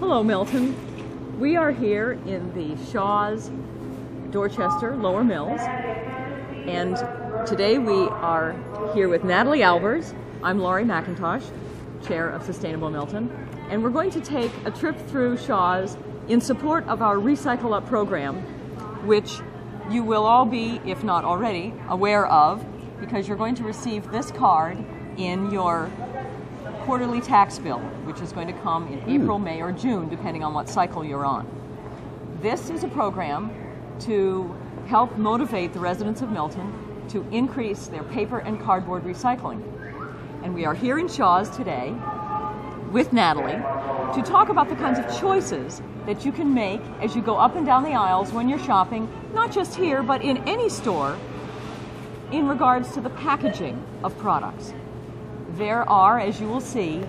Hello, Milton. We are here in the Shaws Dorchester Lower Mills, and today we are here with Natalie Albers. I'm Laurie MacIntosh, Chair of Sustainable Milton, and we're going to take a trip through Shaws in support of our Recycle Up program, which you will all be, if not already, aware of, because you're going to receive this card in your quarterly tax bill, which is going to come in April, May, or June, depending on what cycle you're on. This is a program to help motivate the residents of Milton to increase their paper and cardboard recycling. And we are here in Shaws today with Natalie to talk about the kinds of choices that you can make as you go up and down the aisles when you're shopping, not just here, but in any store, in regards to the packaging of products. There are, as you will see,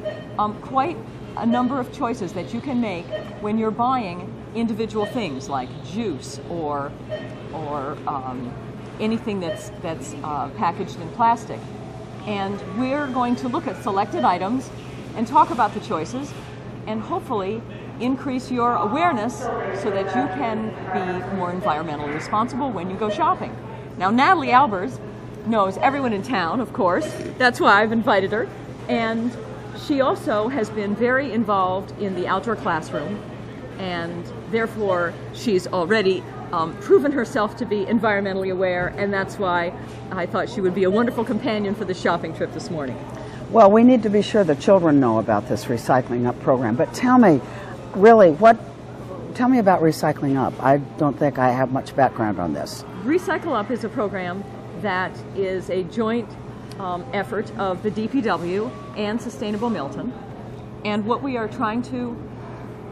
quite a number of choices that you can make when you're buying individual things like juice or anything that's packaged in plastic. And we're going to look at selected items and talk about the choices and hopefully increase your awareness so that you can be more environmentally responsible when you go shopping. Now, Natalie Albers knows everyone in town, of course. That's why I've invited her. And she also has been very involved in the outdoor classroom, and therefore she's already proven herself to be environmentally aware, and that's why I thought she would be a wonderful companion for the shopping trip this morning. Well, we need to be sure the children know about this Recycling Up program, but tell me, really, tell me about Recycling Up. I don't think I have much background on this. Recycle Up is a program that is a joint effort of the DPW and Sustainable Milton. And what we are trying to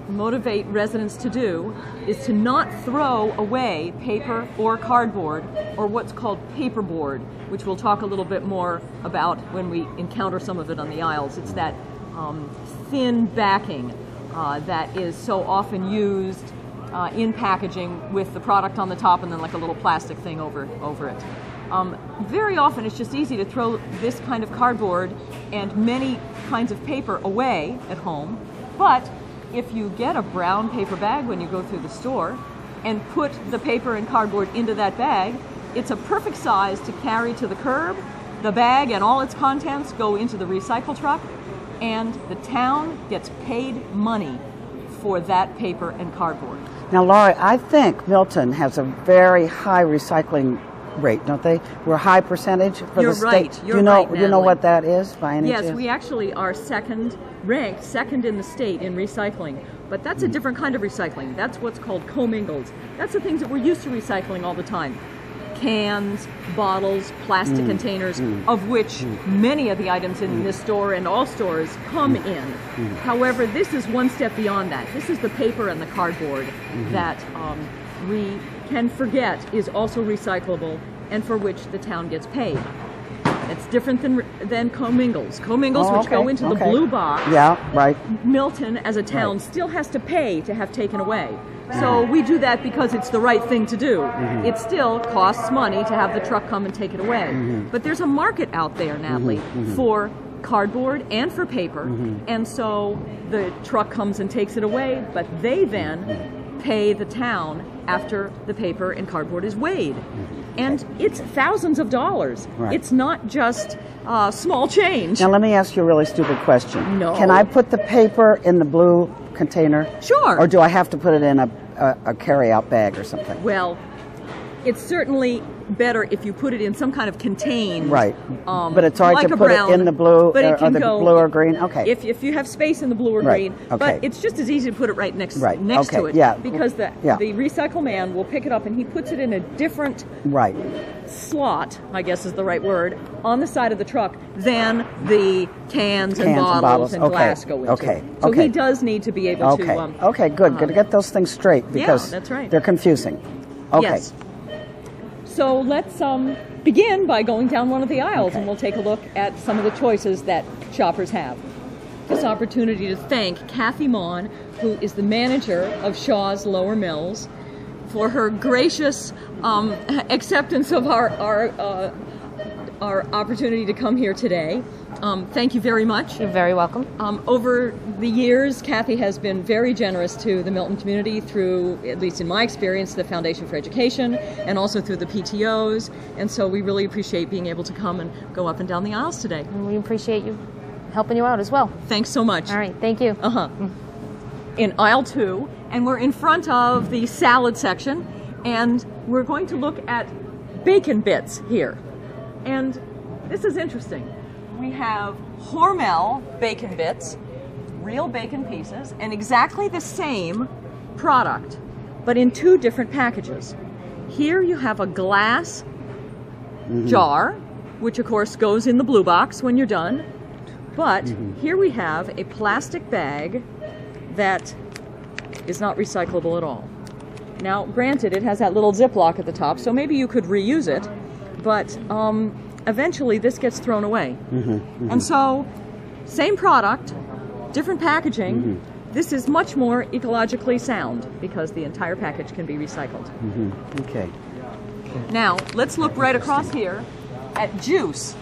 motivate residents to do is to not throw away paper or cardboard or what's called paperboard, which we'll talk a little bit more about when we encounter some of it on the aisles. It's that thin backing that is so often used in packaging with the product on the top and then like a little plastic thing over it. Very often it's just easy to throw this kind of cardboard and many kinds of paper away at home, but if you get a brown paper bag when you go through the store and put the paper and cardboard into that bag, it's a perfect size to carry to the curb. The bag and all its contents go into the recycle truck, and the town gets paid money for that paper and cardboard. Now, Laurie, I think Milton has a very high recycling rate, don't they? We're a high percentage for the state. Right. You're right. Natalie. Do you know what that is by any chance? Yes, we actually are ranked second in the state in recycling, but that's a different kind of recycling. That's what's called commingles. That's the things that we're used to recycling all the time. Cans, bottles, plastic containers, of which many of the items in this store and all stores come in. However, this is one step beyond that. This is the paper and the cardboard that we can forget is also recyclable and for which the town gets paid. It's different than commingles. Commingles, which go into the blue box. Yeah, right. Milton, as a town, still has to pay to have taken away. So we do that because it's the right thing to do. It still costs money to have the truck come and take it away. But there's a market out there, Natalie, for cardboard and for paper. And so the truck comes and takes it away, but they then pay the town after the paper and cardboard is weighed. And it's thousands of dollars. Right. It's not just small change. Now, let me ask you a really stupid question. No. Can I put the paper in the blue container? Sure. Or do I have to put it in a carry-out bag or something? Well, it's certainly better if you put it in some kind of contained. Right. But it's all right like to a put brown, it in the blue but it or can the go, blue or green? Okay. If you have space in the blue or Right. green. Okay. But it's just as easy to put it right next Right. to Okay. it. Yeah. Because the recycle man will pick it up and he puts it in a different Right. slot, I guess is the right word, on the side of the truck than the cans and bottles and glass go into. Okay. So okay. he does need to be able to... Okay, good. Got to get those things straight because that's right. they're confusing. Okay. Yes. So let's begin by going down one of the aisles, and we'll take a look at some of the choices that shoppers have. This opportunity to thank Kathy Maughan, who is the manager of Shaws Lower Mills, for her gracious acceptance of our opportunity to come here today. Thank you very much. You're very welcome. Over the years, Kathy has been very generous to the Milton community through, at least in my experience, the Foundation for Education and also through the PTOs. And so we really appreciate being able to come and go up and down the aisles today. And we appreciate you helping you out as well. Thanks so much. All right, thank you. In aisle 2, and we're in front of the salad section, and we're going to look at bacon bits here. And this is interesting. We have Hormel bacon bits, real bacon pieces, and exactly the same product, but in 2 different packages. Here you have a glass jar, which of course goes in the blue box when you're done. But here we have a plastic bag that is not recyclable at all. Now, granted, it has that little Ziploc at the top, so maybe you could reuse it, but eventually this gets thrown away. And so, same product, different packaging. This is much more ecologically sound because the entire package can be recycled. Okay. Now, let's look right across here at juice.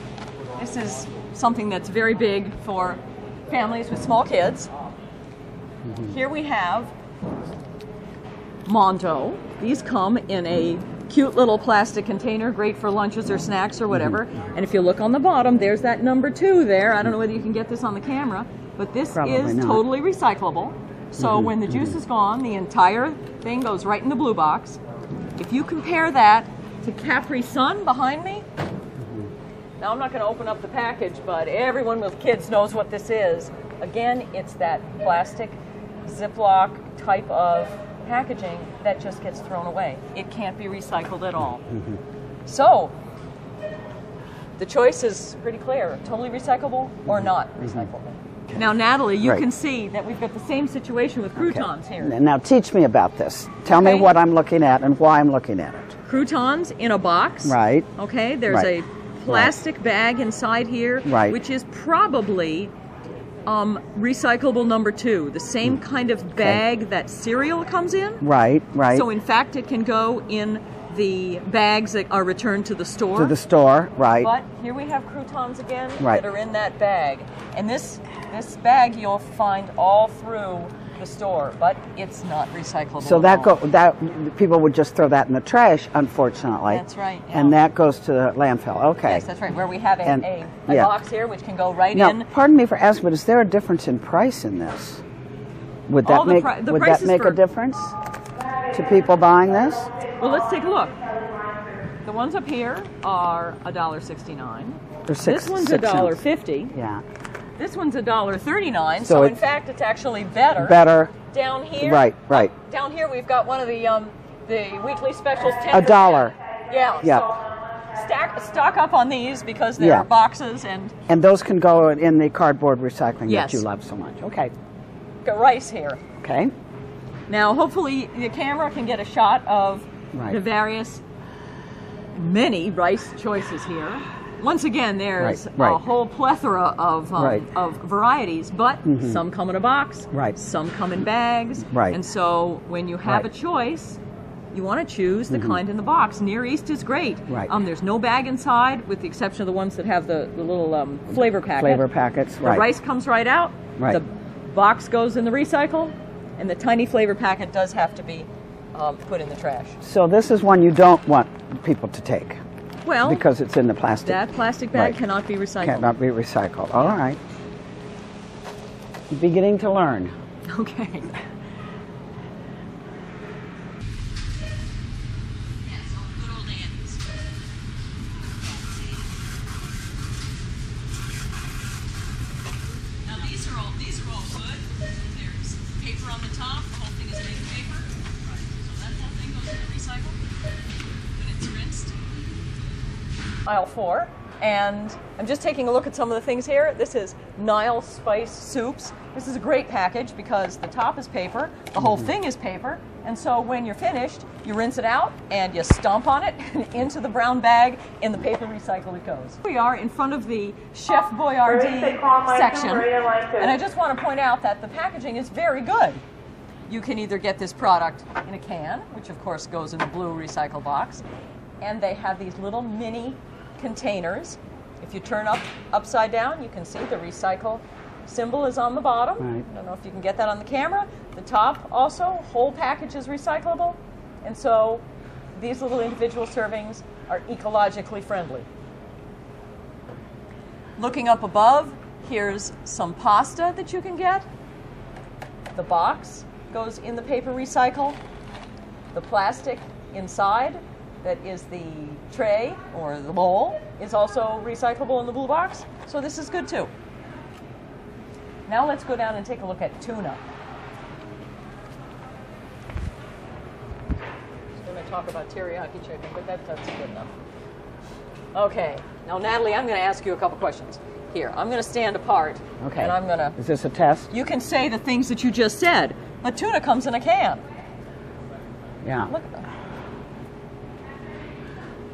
This is something that's very big for families with small kids. Here we have Monto. These come in a cute little plastic container, great for lunches or snacks or whatever. And if you look on the bottom, there's that number 2 there. I don't know whether you can get this on the camera, but this is totally recyclable. So when the juice is gone, the entire thing goes right in the blue box. If you compare that to Capri Sun behind me, now I'm not going to open up the package, but everyone with kids knows what this is. Again, it's that plastic Ziploc type of packaging that just gets thrown away. It can't be recycled at all. So, the choice is pretty clear. Totally recyclable or not recyclable. Now, Natalie, you can see that we've got the same situation with croutons here. Now, teach me about this. Tell me what I'm looking at and why I'm looking at it. Croutons in a box. Right. Okay, there's a plastic bag inside here, which is probably recyclable number 2, the same kind of bag that cereal comes in. Right. So in fact, it can go in the bags that are returned to the store. To the store, right. But here we have croutons again that are in that bag. And this bag you'll find all through the store, but it's not recyclable. So that people would just throw that in the trash, unfortunately. That's right. Yeah. And that goes to the landfill. Okay. Yes, that's right. Where we have a box here which can go right in. Now, pardon me for asking, but is there a difference in price in this? Would that make a difference to people buying this? Well, let's take a look. The ones up here are $1.69. This one's $1.50. Yeah. This one's $1.39. So in fact, it's actually better. Down here. Right. Down here, we've got one of the weekly specials. $1. Yeah. So stock up on these because they're boxes and those can go in the cardboard recycling that you love so much. Okay. Got rice here. Okay. Now, hopefully, the camera can get a shot of the many rice choices here. Once again, there's a whole plethora of varieties, but some come in a box, some come in bags, and so when you have a choice, you want to choose the kind in the box. Near East is great. There's no bag inside, with the exception of the ones that have the little flavor packet. Flavor packets, The rice comes right out, the box goes in the recycle, and the tiny flavor packet does have to be put in the trash. So this is one you don't want people to take. Well, because it's in the plastic. That plastic bag cannot be recycled. Cannot be recycled. All right. Beginning to learn. Okay. Now these are all good. There's paper on the top. The whole thing is made of paper. So that whole thing goes in the recycle when it's rinsed. Aisle 4, and I'm just taking a look at some of the things here. This is Nile Spice Soups. This is a great package because the top is paper, the whole thing is paper, and so when you're finished, you rinse it out and you stomp on it and into the brown bag. In the paper recycle it goes. We are in front of the Chef Boyardee section, and I just want to point out that the packaging is very good. You can either get this product in a can, which of course goes in the blue recycle box, and they have these little mini containers If you turn upside down, you can see the recycle symbol is on the bottom. Right. I don't know if you can get that on the camera. The top also, whole package is recyclable. And so these little individual servings are ecologically friendly. Looking up above, here's some pasta that you can get. The box goes in the paper recycle. The plastic inside, that is the tray or the bowl, is also recyclable in the blue box. So this is good too. Now let's go down and take a look at tuna. I'm going to talk about teriyaki chicken, but that's good enough. Okay, now Natalie, I'm going to ask you a couple questions. Here, I'm going to stand apart. Okay. And I'm going to... Is this a test? You can say the things that you just said, but tuna comes in a can. Yeah. Look at that.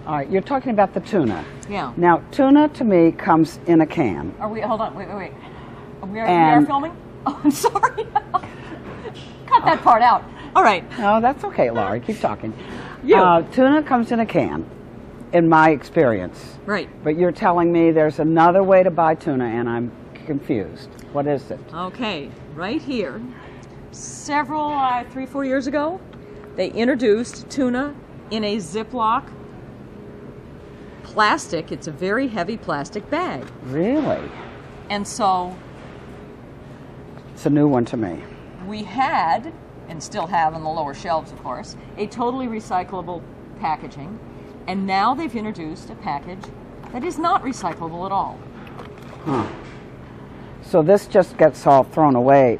All right, you're talking about the tuna. Yeah. Now, tuna to me comes in a can. Are we, hold on, wait. We are filming? Oh, I'm sorry. Cut that part out. All right. No, that's okay, Laurie. Keep talking. You. Tuna comes in a can, in my experience. Right. But you're telling me there's another way to buy tuna, and I'm confused. What is it? Okay, right here. Several, 3-4 years ago, they introduced tuna in a Ziploc plastic. It's a very heavy plastic bag. Really? And so It's a new one to me. we had, and still have on the lower shelves, of course, a totally recyclable packaging. And now they've introduced a package that is not recyclable at all. Huh. So this just gets all thrown away.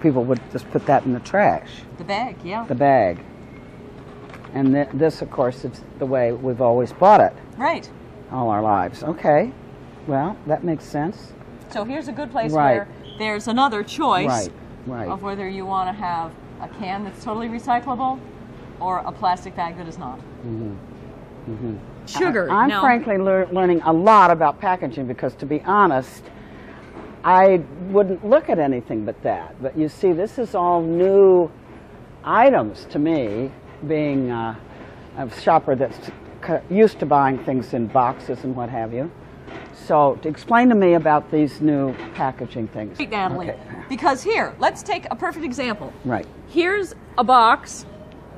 People would just put that in the trash. The bag, yeah. The bag. And this, of course, is the way we've always bought it Right. all our lives. Okay. Well, that makes sense. So here's a good place Right. where there's another choice Right. of whether you want to have a can that's totally recyclable or a plastic bag that is not. Sugar. I'm now, frankly learning a lot about packaging because, to be honest, I wouldn't look at anything but that. But you see, this is all new items to me, being a shopper that's used to buying things in boxes and what have you. So, to explain to me about these new packaging things. Wait, Natalie, Okay. because here, let's take a perfect example. Right. Here's a box,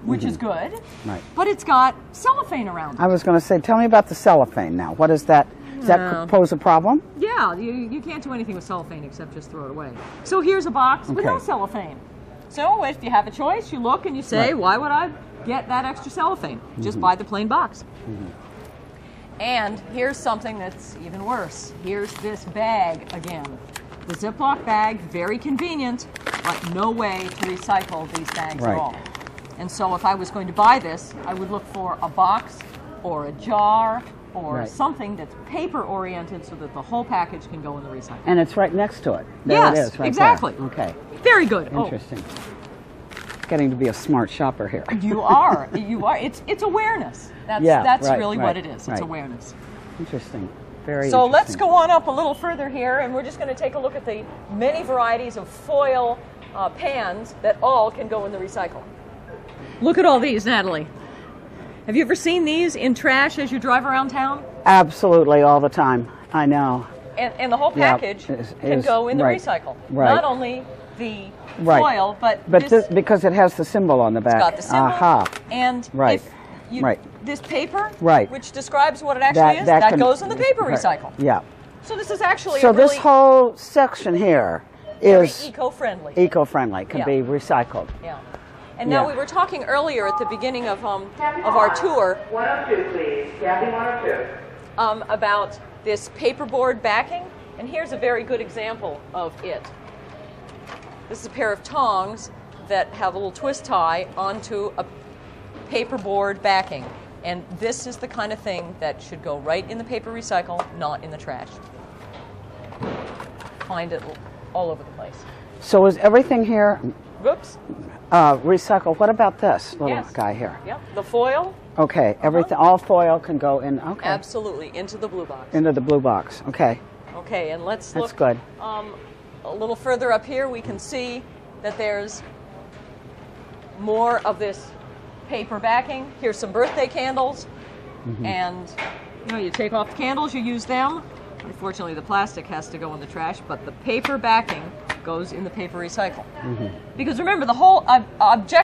which is good, Right. but it's got cellophane around it. I was going to say, tell me about the cellophane now. What is that? Does that pose a problem? Yeah, you can't do anything with cellophane except just throw it away. So here's a box with no Okay. cellophane. So if you have a choice, you look and you say, Right. why would I get that extra cellophane? Just buy the plain box. And here's something that's even worse. Here's this bag again. The Ziploc bag, very convenient, but no way to recycle these bags Right. at all. And so if I was going to buy this, I would look for a box or a jar or Right. something that's paper oriented so that the whole package can go in the recycle. And it's right next to it. There Yes, it is, right exactly. there. Okay, Very good. interesting. Getting to be a smart shopper here. Oh, you are. It's awareness. That's right, really right, what it is. It's right. awareness. Interesting. Very So interesting. let's go on up a little further here, and we're just going to take a look at the many varieties of foil pans that all can go in the recycle. Look at all these, Natalie. Have you ever seen these in trash as you drive around town? Absolutely, all the time. I know. And the whole Yeah, package is- can go in the right, recycle. right. Not only the Right. foil, but This, because it has the symbol on the back. it's got the symbol. Aha. And Right, if you, right. this paper, Right. which describes what it actually is, that can- goes in the paper right, recycle. Yeah. So this is actually So a really this whole section here very is eco-friendly. eco-friendly, can Yeah. be recycled. Yeah. And now Yeah. we were talking earlier at the beginning of our tour 102, please. Kathy 102. about this paperboard backing, and here's a very good example of it. This is a pair of tongs that have a little twist tie onto a paperboard backing, and this is the kind of thing that should go right in the paper recycle, not in the trash. Find it all over the place. So is everything here Whoops. recycled? What about this little Yes. guy here? Yep. The foil, Okay, everything, all foil can go in. Okay. absolutely, into the blue box. Into the blue box. Okay, Okay, and let's that's look good. a little further up here. We can see that there's more of this paper backing. Here's some birthday candles, and you take off the candles, you use them, Unfortunately, the plastic has to go in the trash, but the paper backing goes in the paper recycle. Because remember, the whole objective